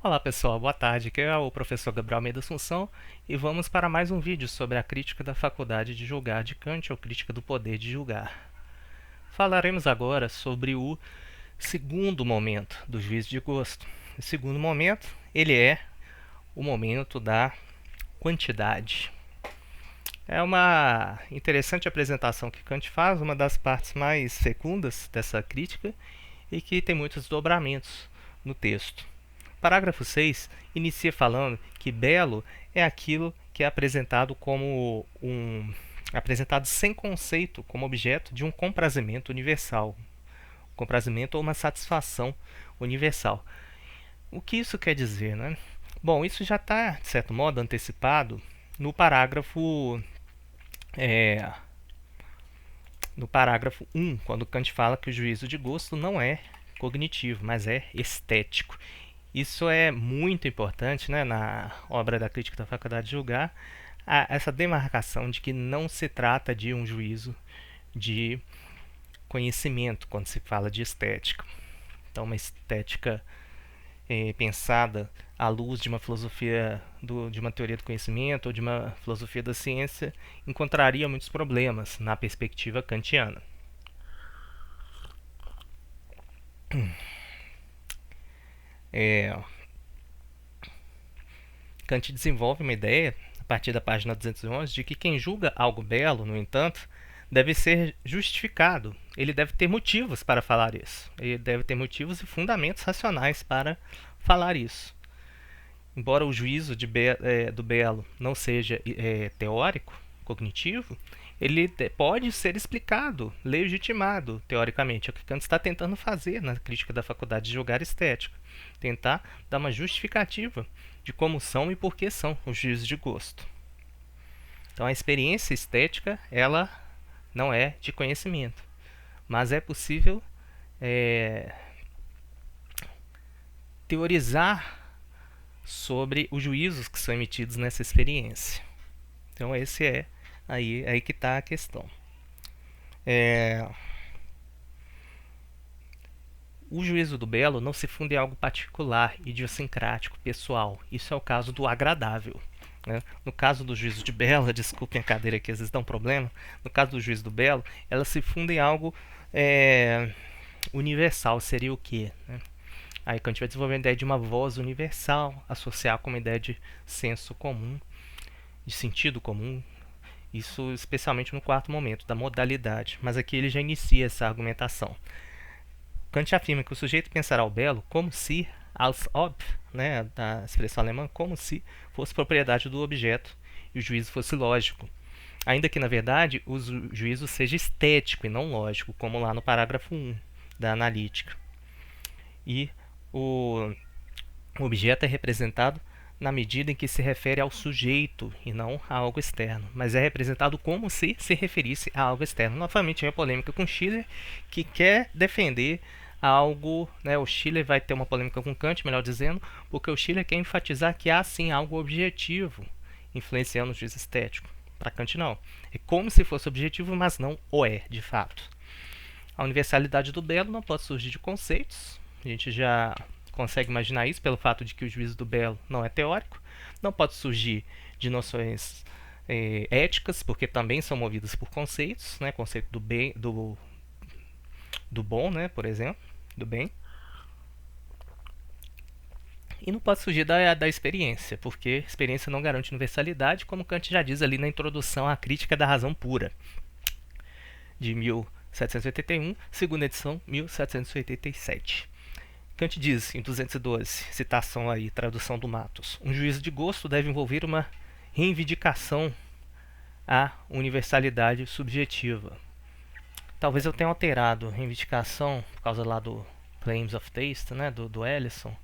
Olá pessoal, boa tarde. Aqui é o professor Gabriel Almeida Assunção e vamos para mais um vídeo sobre a crítica da faculdade de julgar de Kant ou crítica do poder de julgar. Falaremos agora sobre o segundo momento do juízo de gosto. O segundo momento, ele é o momento da quantidade. É uma interessante apresentação que Kant faz, uma das partes mais fecundas dessa crítica e que tem muitos desdobramentos no texto. Parágrafo 6 inicia falando que belo é aquilo que é apresentado como apresentado sem conceito como objeto de um comprazimento universal, comprazimento ou uma satisfação universal. O que isso quer dizer, né? Bom, isso já está, de certo modo, antecipado no parágrafo é, no parágrafo 1, quando Kant fala que o juízo de gosto não é cognitivo, mas é estético. Isso é muito importante, né, na obra da Crítica da Faculdade de Julgar, essa demarcação de que não se trata de um juízo de conhecimento quando se fala de estética. Então, uma estética pensada à luz de uma filosofia, de uma teoria do conhecimento ou de uma filosofia da ciência encontraria muitos problemas na perspectiva kantiana. É, Kant desenvolve uma ideia, a partir da página 211, de que quem julga algo belo, no entanto, deve ser justificado. Ele deve ter motivos para falar isso. Ele deve ter motivos e fundamentos racionais para falar isso. Embora o juízo do belo não seja teórico, cognitivo, ele pode ser explicado, legitimado, teoricamente. É o que Kant está tentando fazer na crítica da faculdade de julgar estética. Tentar dar uma justificativa de como são e por que são os juízos de gosto. Então a experiência estética, ela não é de conhecimento, mas é possível é, teorizar sobre os juízos que são emitidos nessa experiência. Então esse é aí que está a questão. É, o juízo do belo não se funda em algo particular, idiosincrático, pessoal. Isso é o caso do agradável. Né? No caso do juízo de belo, desculpem a cadeira que às vezes dá um problema, no caso do juízo do belo, ela se funda em algo universal. Seria o quê? Né? Aí Kant vai desenvolver a ideia de uma voz universal, associar com uma ideia de senso comum, de sentido comum, isso especialmente no quarto momento, da modalidade. Mas aqui ele já inicia essa argumentação. Kant afirma que o sujeito pensará o belo como se, als ob, né, da expressão alemã, como se fosse propriedade do objeto e o juízo fosse lógico. Ainda que, na verdade, o juízo seja estético e não lógico, como lá no parágrafo 1 da analítica. E o objeto é representado na medida em que se refere ao sujeito e não a algo externo, mas é representado como se referisse a algo externo. Novamente, a polêmica com Schiller, que quer defender algo, né, o Schiller vai ter uma polêmica com Kant, melhor dizendo, porque o Schiller quer enfatizar que há sim algo objetivo influenciando o juízo estético. Para Kant não. É como se fosse objetivo, mas não o é, de fato. A universalidade do belo não pode surgir de conceitos. A gente já consegue imaginar isso pelo fato de que o juízo do belo não é teórico. Não pode surgir de noções éticas, porque também são movidas por conceitos, né? Conceito do bem, do bom, né? Por exemplo, do bem. E não pode surgir da experiência, porque experiência não garante universalidade, como Kant já diz ali na introdução à Crítica da Razão Pura, de 1781, segunda edição, 1787. Kant diz, em 212, citação aí, tradução do Matos, um juízo de gosto deve envolver uma reivindicação à universalidade subjetiva. Talvez eu tenha alterado reivindicação por causa lá do Claims of Taste, né, do Ellison.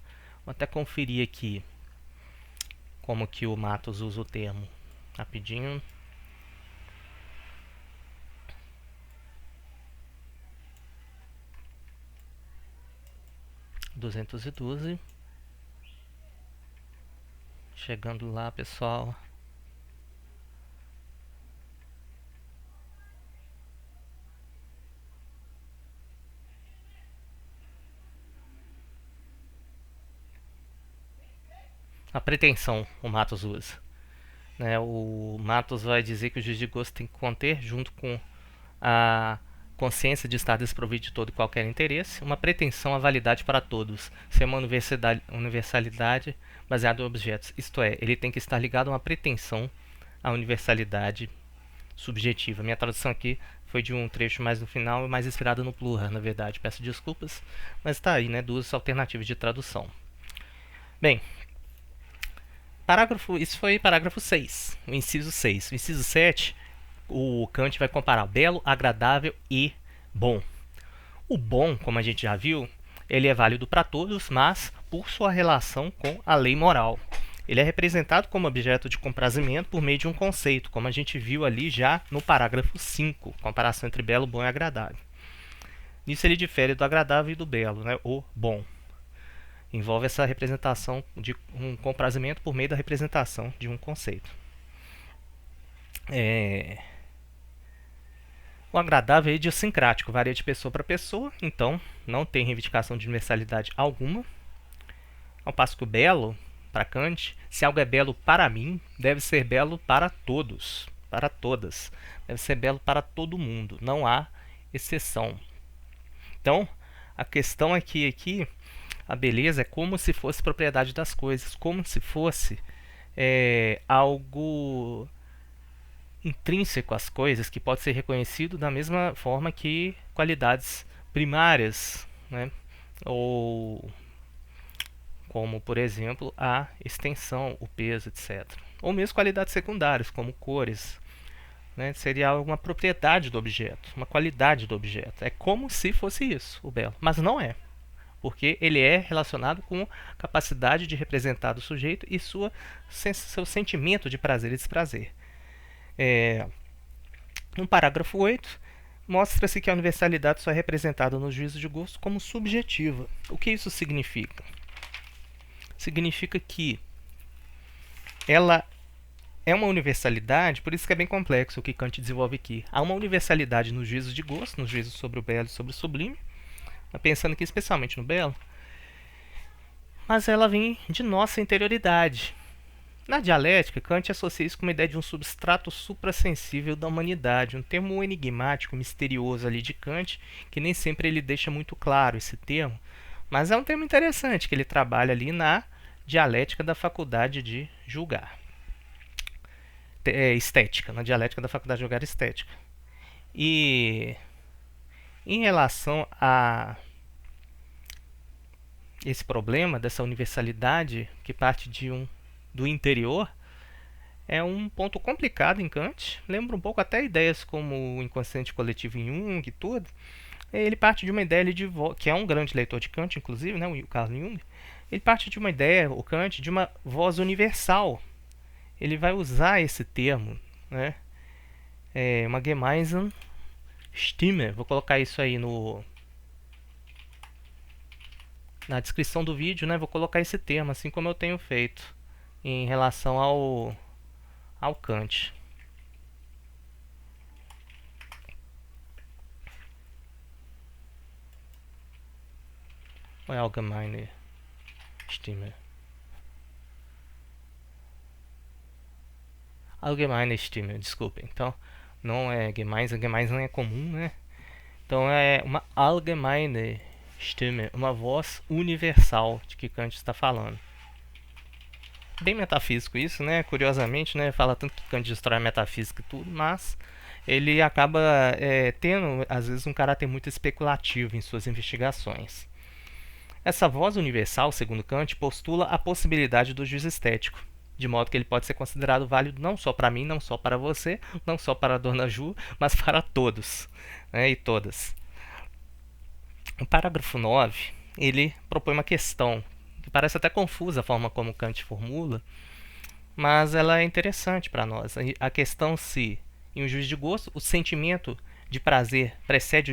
Vou até conferir aqui como que o Matos usa o termo. Rapidinho. (212). Chegando lá, pessoal. a pretensão o Matos usa. Né? O Matos vai dizer que o juízo de gosto tem que conter, junto com a consciência de estar desprovido de todo e qualquer interesse, uma pretensão à validade para todos, ser uma universalidade baseada em objetos. Isto é, ele tem que estar ligado a uma pretensão à universalidade subjetiva. Minha tradução aqui foi de um trecho mais no final, mais inspirada no Plurra, na verdade. Peço desculpas, mas está aí, né? Duas alternativas de tradução. Bem, isso foi parágrafo 6, o inciso 6. O inciso 7, o Kant vai comparar belo, agradável e bom. O bom, como a gente já viu, ele é válido para todos, mas por sua relação com a lei moral. Ele é representado como objeto de comprazimento por meio de um conceito, como a gente viu ali já no parágrafo 5, comparação entre belo, bom e agradável. Nisso ele difere do agradável e do belo, né? O bom. Envolve essa representação de um comprazimento por meio da representação de um conceito. O agradável é idiosincrático, varia de pessoa para pessoa, então não tem reivindicação de universalidade alguma. Ao passo que o belo, para Kant, se algo é belo para mim, deve ser belo para todos, para todas. Deve ser belo para todo mundo, não há exceção. Então, a questão aqui a beleza é como se fosse propriedade das coisas, como se fosse algo intrínseco às coisas, que pode ser reconhecido da mesma forma que qualidades primárias, né? Ou como, por exemplo, a extensão, o peso, etc. Ou mesmo qualidades secundárias, como cores. Né? Seria alguma propriedade do objeto, uma qualidade do objeto. É como se fosse isso, o belo. Mas não é, porque ele é relacionado com a capacidade de representar do sujeito e seu sentimento de prazer e desprazer. No parágrafo 8, mostra-se que a universalidade só é representada no juízo de gosto como subjetiva. O que isso significa? Significa que ela é uma universalidade, por isso que é bem complexo o que Kant desenvolve aqui. Há uma universalidade no juízo de gosto, no juízo sobre o belo e sobre o sublime, pensando aqui especialmente no belo, mas ela vem de nossa interioridade. Na dialética, Kant associa isso com uma ideia de um substrato suprassensível da humanidade, um termo enigmático, misterioso ali de Kant, que nem sempre ele deixa muito claro esse termo, mas é um termo interessante que ele trabalha ali na dialética da faculdade de julgar. Estética, na dialética da faculdade de julgar estética. E em relação a esse problema dessa universalidade que parte do interior, é um ponto complicado em Kant. Lembra um pouco até ideias como o inconsciente coletivo em Jung e tudo. Ele parte de uma ideia que é um grande leitor de Kant, inclusive, né, o Carl Jung. Ele parte de uma ideia, o Kant, de uma voz universal. Ele vai usar esse termo, né, uma Gemeinsame Stimme. Vou colocar isso aí na descrição do vídeo, né? Vou colocar esse termo, assim como eu tenho feito em relação ao Kant. Ou é Allgemeine Stimme? Allgemeine Stimme, desculpem. Então, não é Gemeinsam é comum, né? Então é uma Allgemeine Stimme, uma voz universal de que Kant está falando. Bem metafísico isso, né? Curiosamente, né? Fala tanto que Kant destrói a metafísica e tudo, mas ele acaba tendo, às vezes, um caráter muito especulativo em suas investigações. Essa voz universal, segundo Kant, postula a possibilidade do juízo estético, de modo que ele pode ser considerado válido não só para mim, não só para você, não só para a Dona Ju, mas para todos, né, e todas. No parágrafo 9, ele propõe uma questão que parece até confusa a forma como Kant formula, mas ela é interessante para nós. A questão se, em um juízo de gosto, o sentimento de prazer precede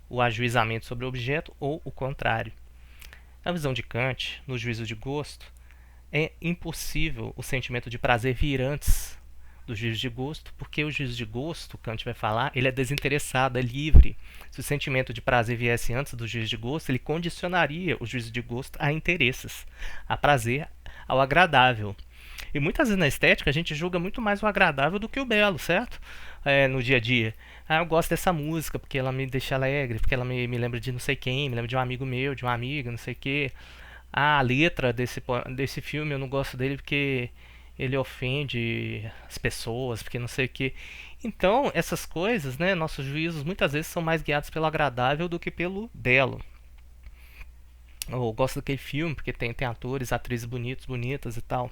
o ajuizamento sobre o objeto ou o contrário. Na visão de Kant, no juízo de gosto, é impossível o sentimento de prazer vir antes do juízo de gosto, porque o juízo de gosto, Kant vai falar, ele é desinteressado, é livre. Se o sentimento de prazer viesse antes do juízo de gosto, ele condicionaria o juízo de gosto a interesses, a prazer, ao agradável. E muitas vezes na estética a gente julga muito mais o agradável do que o belo, certo? No dia a dia. Ah, eu gosto dessa música porque ela me deixa alegre, porque ela me lembra de não sei quem, me lembra de um amigo meu, de uma amiga, não sei o quê. Ah, a letra desse filme eu não gosto dele porque ele ofende as pessoas, porque não sei o quê. Então, essas coisas, né, nossos juízos muitas vezes são mais guiados pelo agradável do que pelo belo. Eu gosto daquele filme porque tem atores, atrizes bonitos, bonitas e tal.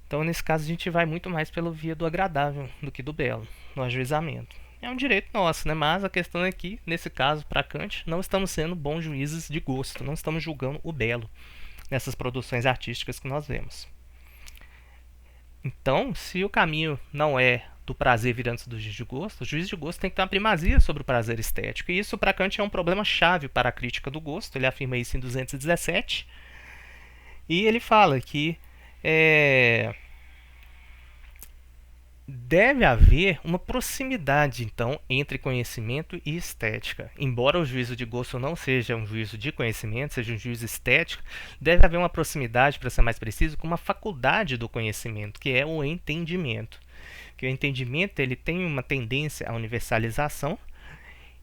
Então, nesse caso, a gente vai muito mais pelo via do agradável do que do belo, no ajuizamento. É um direito nosso, né? Mas a questão é que, nesse caso, para Kant, não estamos sendo bons juízes de gosto, não estamos julgando o belo nessas produções artísticas que nós vemos. Então, se o caminho não é do prazer virando-se do juiz de gosto, o juiz de gosto tem que ter uma primazia sobre o prazer estético. E isso, para Kant, é um problema chave para a crítica do gosto. Ele afirma isso em 217. E ele fala que deve haver uma proximidade, então, entre conhecimento e estética. Embora o juízo de gosto não seja um juízo de conhecimento, seja um juízo estético, deve haver uma proximidade, para ser mais preciso, com uma faculdade do conhecimento, que é o entendimento. Que o entendimento ele tem uma tendência à universalização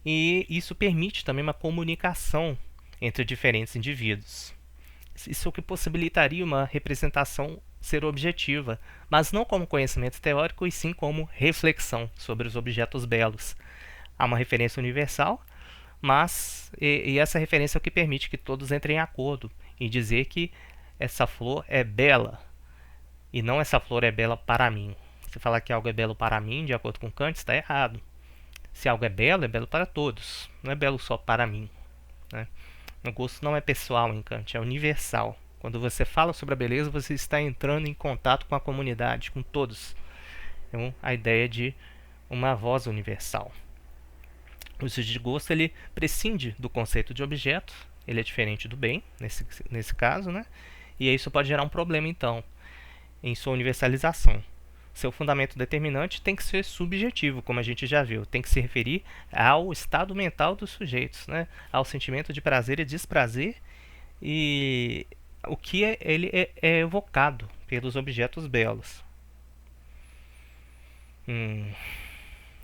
e isso permite também uma comunicação entre diferentes indivíduos. Isso é o que possibilitaria uma representação ser objetiva, mas não como conhecimento teórico, e sim como reflexão sobre os objetos belos. Há uma referência universal, mas essa referência é o que permite que todos entrem em acordo em dizer que essa flor é bela e não essa flor é bela para mim. Se falar que algo é belo para mim, de acordo com Kant, está errado. Se algo é belo para todos, não é belo só para mim, né? O gosto não é pessoal em Kant, é universal. Quando você fala sobre a beleza, você está entrando em contato com a comunidade, com todos. Então, a ideia de uma voz universal. O juízo de gosto ele prescinde do conceito de objeto, ele é diferente do bem, nesse caso, né? E isso pode gerar um problema, então, em sua universalização. Seu fundamento determinante tem que ser subjetivo, como a gente já viu. Tem que se referir ao estado mental dos sujeitos, né? Ao sentimento de prazer e desprazer e o que ele é evocado pelos objetos belos.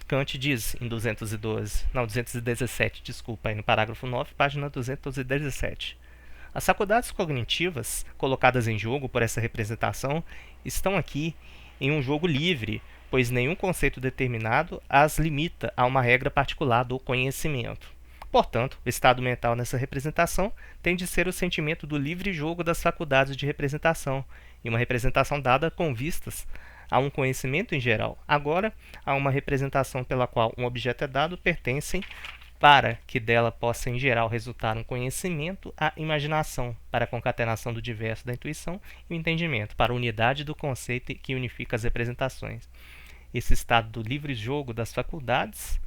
Kant diz em 217, desculpa, aí no parágrafo 9, página 217. As faculdades cognitivas colocadas em jogo por essa representação estão aqui em um jogo livre, pois nenhum conceito determinado as limita a uma regra particular do conhecimento. Portanto, o estado mental nessa representação tem de ser o sentimento do livre jogo das faculdades de representação, e uma representação dada com vistas a um conhecimento em geral. Agora, a uma representação pela qual um objeto é dado, pertencem, para que dela possa em geral resultar um conhecimento, a imaginação, para a concatenação do diverso da intuição, e o entendimento, para a unidade do conceito que unifica as representações. Esse estado do livre jogo das faculdades,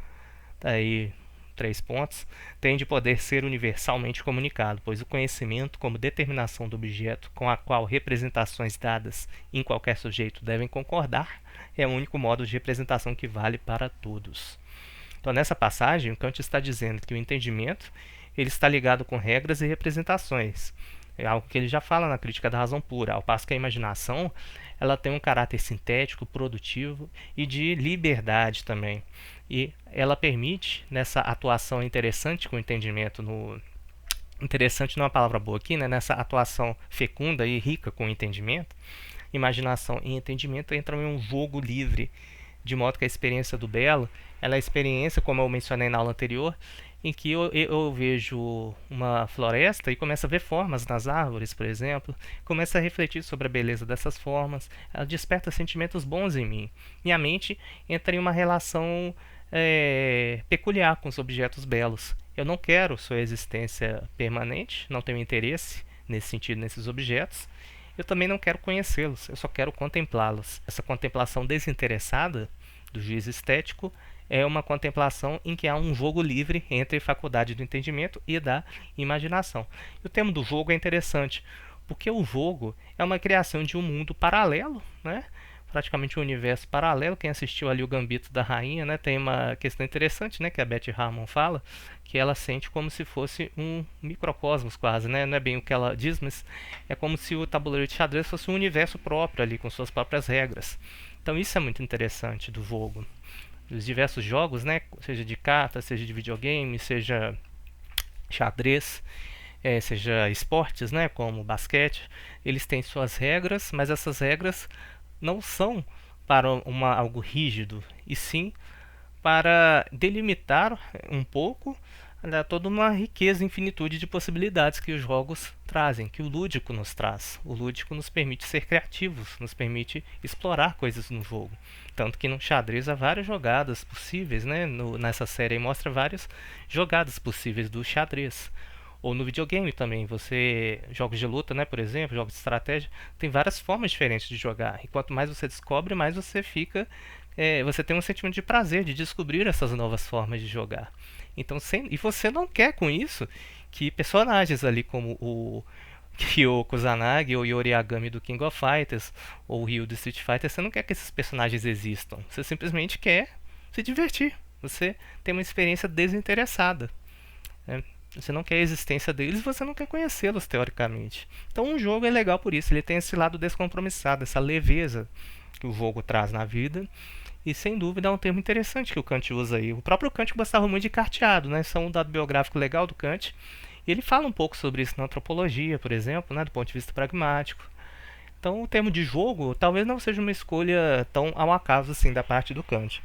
aí 3 pontos, tem de poder ser universalmente comunicado, pois o conhecimento, como determinação do objeto com a qual representações dadas em qualquer sujeito devem concordar, é o único modo de representação que vale para todos. Então, nessa passagem, Kant está dizendo que o entendimento ele está ligado com regras e representações. É algo que ele já fala na Crítica da Razão Pura, ao passo que a imaginação ela tem um caráter sintético, produtivo e de liberdade também. E ela permite, nessa atuação interessante com o entendimento, interessante não é uma palavra boa aqui, né? Nessa atuação fecunda e rica com o entendimento, imaginação e entendimento entram em um jogo livre, de modo que a experiência do belo ela é a experiência, como eu mencionei na aula anterior, em que eu vejo uma floresta e começo a ver formas nas árvores, por exemplo, começo a refletir sobre a beleza dessas formas, ela desperta sentimentos bons em mim. Minha mente entra em uma relação peculiar com os objetos belos. Eu não quero sua existência permanente, não tenho interesse nesse sentido nesses objetos. Eu também não quero conhecê-los, eu só quero contemplá-los. Essa contemplação desinteressada do juízo estético é uma contemplação em que há um jogo livre entre a faculdade do entendimento e da imaginação. E o tema do jogo é interessante, porque o jogo é uma criação de um mundo paralelo, né? praticamente um universo paralelo. Quem assistiu ali o Gambito da Rainha, né, tem uma questão interessante, né, que a Beth Harmon fala, que ela sente como se fosse um microcosmos quase, né? Não é bem o que ela diz, mas é como se o tabuleiro de xadrez fosse um universo próprio ali, com suas próprias regras. Então isso é muito interessante do jogo. Os diversos jogos, né, seja de carta, seja de videogame, seja xadrez, seja esportes, né, como basquete, eles têm suas regras, mas essas regras não são para algo rígido, e sim para delimitar um pouco, né, toda uma riqueza, infinitude de possibilidades que os jogos trazem, que o lúdico nos traz. O lúdico nos permite ser criativos, nos permite explorar coisas no jogo. Tanto que no xadrez há várias jogadas possíveis, né? Nessa série aí mostra várias jogadas possíveis do xadrez. Ou no videogame também, você jogos de luta, né, por exemplo, jogos de estratégia, tem várias formas diferentes de jogar. E quanto mais você descobre, mais você fica, você tem um sentimento de prazer de descobrir essas novas formas de jogar. Então, e você não quer com isso que personagens ali como o Ryo Kusanagi ou Yori Agami do King of Fighters ou o Ryu do Street Fighter, você não quer que esses personagens existam. Você simplesmente quer se divertir. Você tem uma experiência desinteressada, né? Você não quer a existência deles, você não quer conhecê-los teoricamente. Então um jogo é legal por isso, ele tem esse lado descompromissado, essa leveza que o jogo traz na vida. E sem dúvida é um termo interessante que o Kant usa aí. O próprio Kant gostava muito de carteado, né? Isso é um dado biográfico legal do Kant. E ele fala um pouco sobre isso na antropologia, por exemplo, né? Do ponto de vista pragmático. Então o termo de jogo talvez não seja uma escolha tão ao acaso assim da parte do Kant.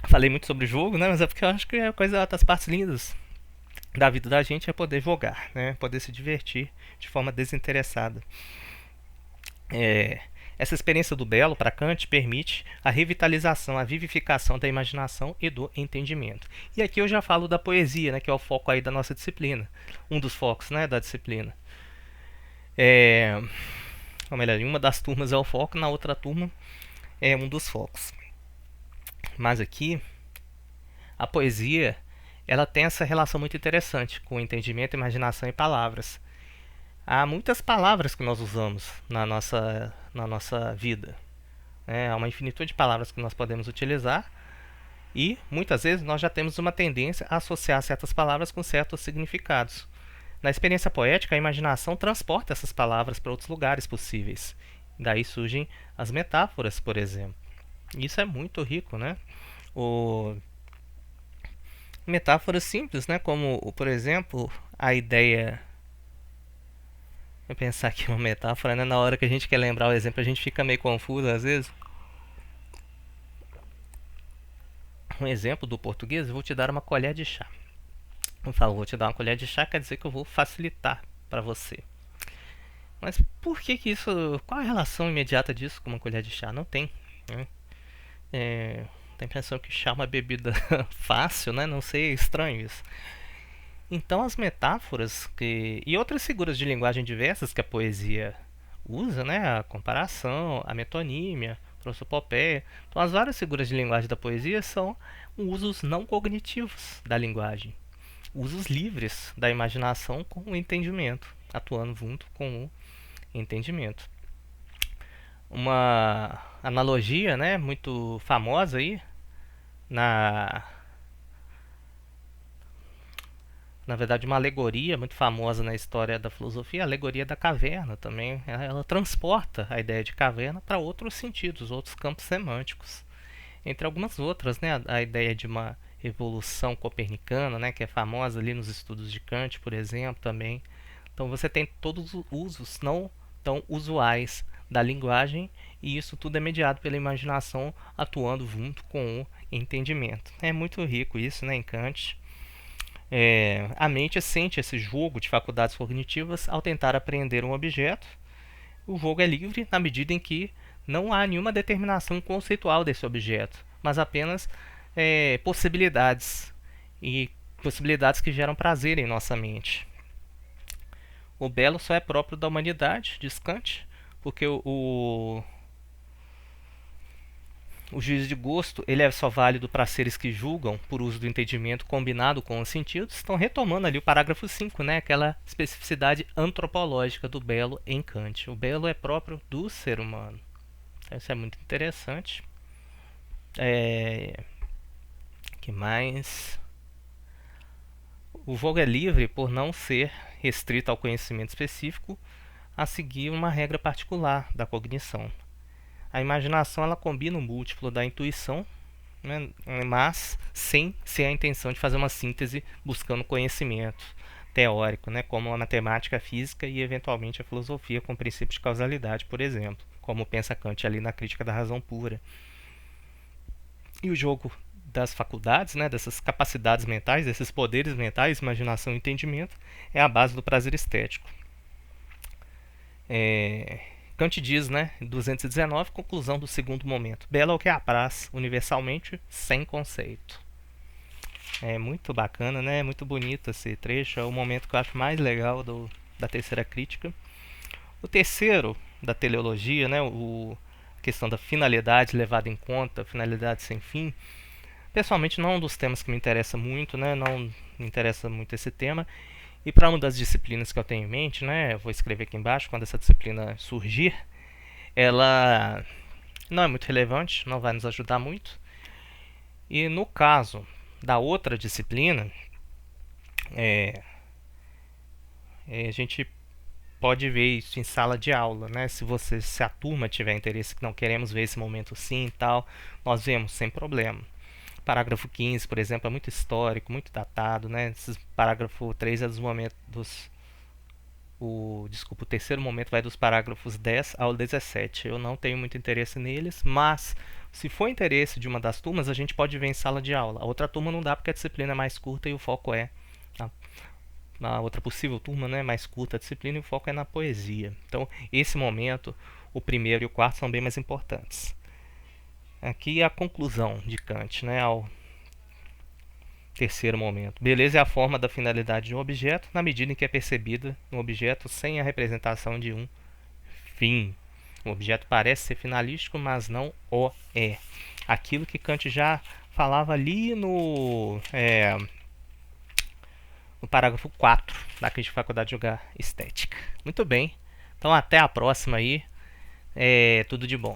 Falei muito sobre jogo, né? Mas é porque eu acho que é a coisa das partes lindas da vida da gente é poder jogar, né? Poder se divertir de forma desinteressada. Essa experiência do belo para Kant permite a revitalização, a vivificação da imaginação e do entendimento. E aqui eu já falo da poesia, né, que é o foco aí da nossa disciplina, um dos focos, né, da disciplina. Ou melhor, em uma das turmas é o foco, na outra turma é um dos focos. Mas aqui a poesia, ela tem essa relação muito interessante com o entendimento, imaginação e palavras. Há muitas palavras que nós usamos na nossa vida. Há uma infinitude de palavras que nós podemos utilizar e muitas vezes nós já temos uma tendência a associar certas palavras com certos significados. Na experiência poética, a imaginação transporta essas palavras para outros lugares possíveis. Daí surgem as metáforas, por exemplo. Isso é muito rico, né? Metáforas simples, né? Como, por exemplo, a ideia. Vou pensar aqui uma metáfora, né? Na hora que a gente quer lembrar o exemplo, a gente fica meio confuso às vezes. Um exemplo do português, eu vou te dar uma colher de chá. Eu falo, vou te dar uma colher de chá, quer dizer que eu vou facilitar para você. Mas por que isso? Qual a relação imediata disso com uma colher de chá? Não tem, né? Tem a impressão que chá é uma bebida fácil, né? Não sei, é estranho isso. Então as metáforas e outras figuras de linguagem diversas que a poesia usa, né? A comparação, a metonímia, a prosopopeia. Então as várias figuras de linguagem da poesia são usos não cognitivos da linguagem. Usos livres da imaginação com o entendimento, atuando junto com o entendimento. Uma analogia, né, muito famosa aí na verdade uma alegoria muito famosa na história da filosofia, a alegoria da caverna também. Ela transporta a ideia de caverna para outros sentidos, outros campos semânticos. Entre algumas outras, né, a ideia de uma evolução copernicana, né, que é famosa ali nos estudos de Kant, por exemplo, também. Então você tem todos os usos não tão usuais da linguagem e isso tudo é mediado pela imaginação atuando junto com o entendimento. É muito rico isso, né, em Kant. A mente sente esse jogo de faculdades cognitivas ao tentar apreender um objeto. O jogo é livre na medida em que não há nenhuma determinação conceitual desse objeto, mas apenas possibilidades e possibilidades que geram prazer em nossa mente. O belo só é próprio da humanidade, diz Kant, porque O juízo de gosto ele é só válido para seres que julgam por uso do entendimento combinado com os sentidos. Estão retomando ali o parágrafo 5, né? Aquela especificidade antropológica do belo em Kant. O belo é próprio do ser humano. Isso é muito interessante. Que mais? O jogo é livre por não ser restrito ao conhecimento específico, a seguir uma regra particular da cognição. A imaginação ela combina o múltiplo da intuição, né, mas sem ser a intenção de fazer uma síntese buscando conhecimento teórico, né, como a matemática, a física e eventualmente a filosofia com princípios de causalidade, por exemplo, como pensa Kant ali na Crítica da Razão Pura. E o jogo das faculdades, né, dessas capacidades mentais, desses poderes mentais, imaginação e entendimento, é a base do prazer estético. Kant diz, né, 219, conclusão do segundo momento. Belo é o que apraz, universalmente, sem conceito. É muito bacana, né? Muito bonito esse trecho. É o momento que eu acho mais legal da terceira crítica. O terceiro, da teleologia, né, a questão da finalidade levada em conta, finalidade sem fim. Pessoalmente, não é um dos temas que me interessa muito, né? Não me interessa muito esse tema. E para uma das disciplinas que eu tenho em mente, né, eu vou escrever aqui embaixo, quando essa disciplina surgir, ela não é muito relevante, não vai nos ajudar muito. E no caso da outra disciplina, a gente pode ver isso em sala de aula, né? Se a turma tiver interesse, que não queremos ver esse momento sim e tal, nós vemos sem problema. Parágrafo 15, por exemplo, é muito histórico, muito datado, né? Esse parágrafo 3 é dos momentos o terceiro momento vai dos parágrafos 10 ao 17. Eu não tenho muito interesse neles, mas se for interesse de uma das turmas, a gente pode ver em sala de aula. A outra turma não dá porque a disciplina é mais curta e o foco é na outra possível turma, né, mais curta a disciplina e o foco é na poesia. Então, esse momento, o primeiro e o quarto são bem mais importantes. Aqui a conclusão de Kant, né, ao terceiro momento. Beleza é a forma da finalidade de um objeto na medida em que é percebida no objeto sem a representação de um fim. O objeto parece ser finalístico, mas não o é. Aquilo que Kant já falava ali no parágrafo 4 da Crítica da Faculdade de Julgar Estética. Muito bem. Então até a próxima aí. Tudo de bom.